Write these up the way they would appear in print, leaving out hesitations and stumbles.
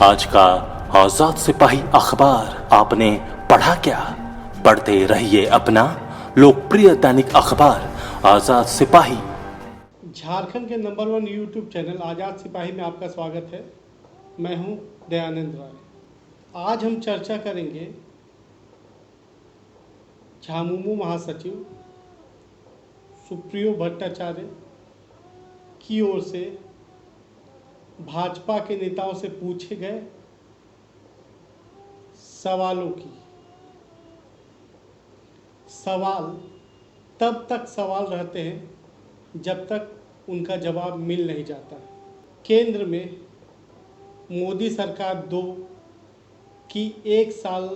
आज का आजाद सिपाही अखबार आपने पढ़ा क्या? पढ़ते रहिए अपना लोकप्रिय दैनिक अखबार आजाद सिपाही। झारखंड के नंबर 1 यूट्यूब चैनल आजाद सिपाही में आपका स्वागत है। मैं हूं दयानंद राय। आज हम चर्चा करेंगे झामुमो महासचिव सुप्रियो भट्टाचार्य की ओर से भाजपा के नेताओं से पूछे गए सवालों की। सवाल तब तक सवाल रहते हैं जब तक उनका जवाब मिल नहीं जाता। केंद्र में मोदी सरकार 2 की 1 साल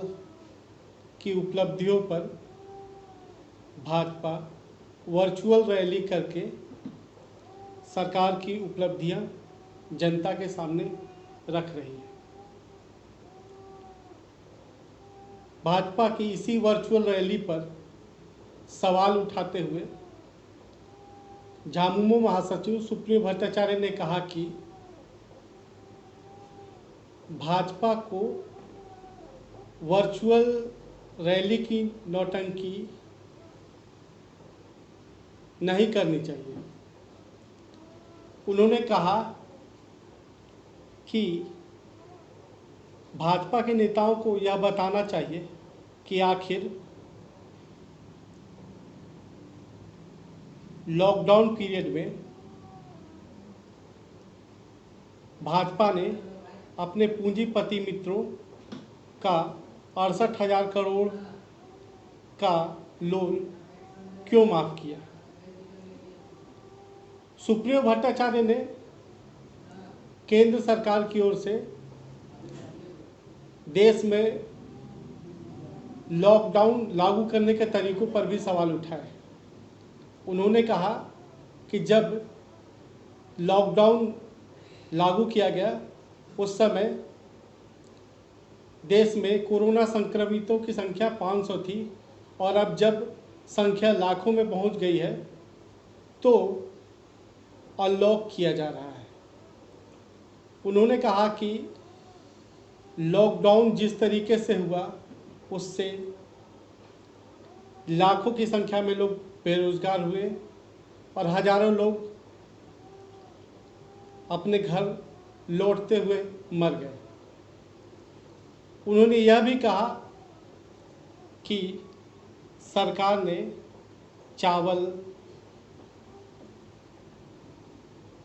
की उपलब्धियों पर भाजपा वर्चुअल रैली करके सरकार की उपलब्धियां जनता के सामने रख रही है। भाजपा की इसी वर्चुअल रैली पर सवाल उठाते हुए झामुमो महासचिव सुप्रियो भट्टाचार्य ने कहा कि भाजपा को वर्चुअल रैली की नौटंकी नहीं करनी चाहिए। उन्होंने कहा कि भाजपा के नेताओं को यह बताना चाहिए कि आखिर लॉकडाउन पीरियड में भाजपा ने अपने पूंजीपति मित्रों का 68,000 करोड़ का लोन क्यों माफ किया। सुप्रियो भट्टाचार्य ने केंद्र सरकार की ओर से देश में लॉकडाउन लागू करने के तरीकों पर भी सवाल उठाए। उन्होंने कहा कि जब लॉकडाउन लागू किया गया उस समय देश में कोरोना संक्रमितों की संख्या 500 थी और अब जब संख्या लाखों में पहुंच गई है तो अनलॉक किया जा रहा है। उन्होंने कहा कि लॉकडाउन जिस तरीके से हुआ उससे लाखों की संख्या में लोग बेरोजगार हुए और हजारों लोग अपने घर लौटते हुए मर गए। उन्होंने यह भी कहा कि सरकार ने चावल,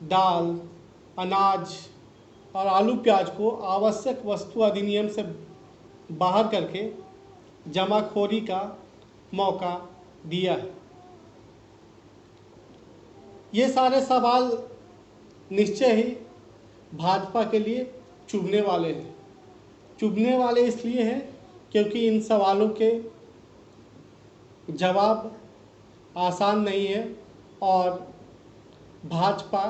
दाल, अनाज और आलू प्याज को आवश्यक वस्तु अधिनियम से बाहर करके जमाखोरी का मौका दिया है। ये सारे सवाल निश्चय ही भाजपा के लिए चुभने वाले हैं। चुभने वाले इसलिए हैं क्योंकि इन सवालों के जवाब आसान नहीं है और भाजपा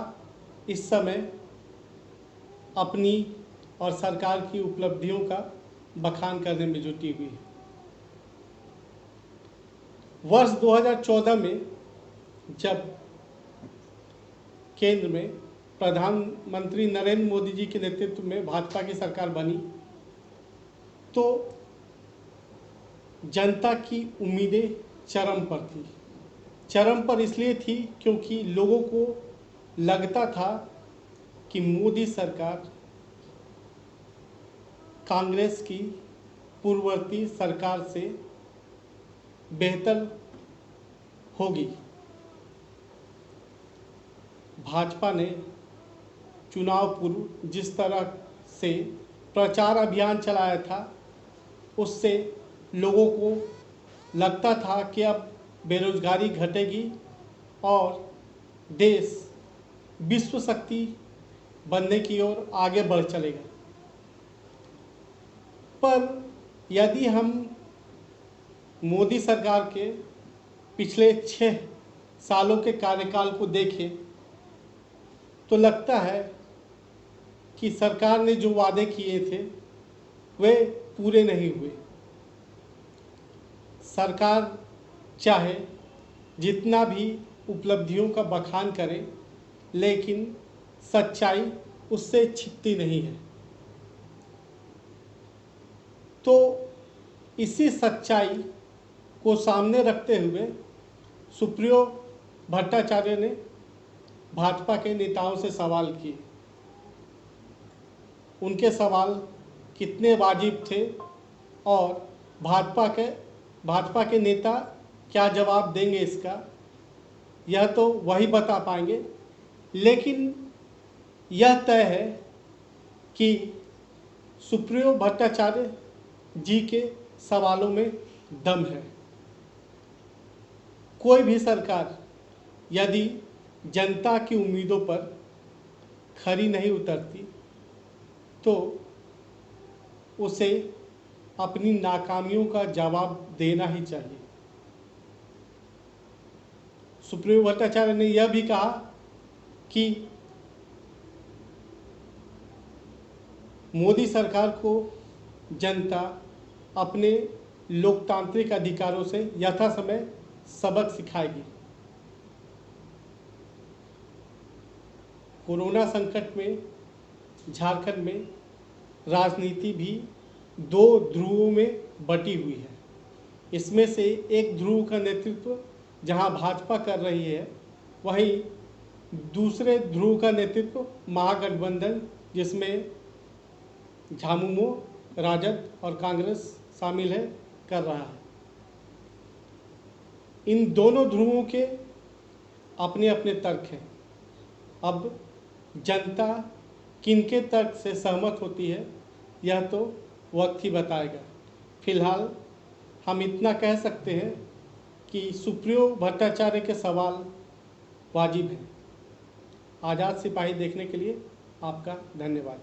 इस समय अपनी और सरकार की उपलब्धियों का बखान करने में जुटी हुई है। वर्ष 2014 में जब केंद्र में प्रधानमंत्री नरेंद्र मोदी जी के नेतृत्व में भाजपा की सरकार बनी तो जनता की उम्मीदें चरम पर थी। चरम पर इसलिए थी क्योंकि लोगों को लगता था कि मोदी सरकार कांग्रेस की पूर्ववर्ती सरकार से बेहतर होगी। भाजपा ने चुनाव पूर्व जिस तरह से प्रचार अभियान चलाया था उससे लोगों को लगता था कि अब बेरोजगारी घटेगी और देश विश्व शक्ति बनने की ओर आगे बढ़ चलेगा। पर यदि हम मोदी सरकार के पिछले 6 सालों के कार्यकाल को देखें तो लगता है कि सरकार ने जो वादे किए थे वे पूरे नहीं हुए। सरकार चाहे जितना भी उपलब्धियों का बखान करे लेकिन सच्चाई उससे छिपती नहीं है। तो इसी सच्चाई को सामने रखते हुए सुप्रियो भट्टाचार्य ने भाजपा के नेताओं से सवाल किए। उनके सवाल कितने वाजिब थे और भाजपा के नेता क्या जवाब देंगे इसका, यह तो वही बता पाएंगे। लेकिन यह तय है कि सुप्रियो भट्टाचार्य जी के सवालों में दम है। कोई भी सरकार यदि जनता की उम्मीदों पर खरी नहीं उतरती तो उसे अपनी नाकामियों का जवाब देना ही चाहिए। सुप्रियो भट्टाचार्य ने यह भी कहा कि मोदी सरकार को जनता अपने लोकतांत्रिक अधिकारों से यथासमय सबक सिखाएगी। कोरोना संकट में झारखंड में राजनीति भी दो ध्रुवों में बटी हुई है। इसमें से एक ध्रुव का नेतृत्व जहां भाजपा कर रही है, वहीं दूसरे ध्रुव का नेतृत्व महागठबंधन, जिसमें झामुमो, राजद और कांग्रेस शामिल है, कर रहा है। इन दोनों ध्रुवों के अपने अपने तर्क हैं। अब जनता किनके तर्क से सहमत होती है, यह तो वक्त ही बताएगा। फिलहाल हम इतना कह सकते हैं कि सुप्रियो भट्टाचार्य के सवाल वाजिब हैं। आज़ाद सिपाही देखने के लिए आपका धन्यवाद।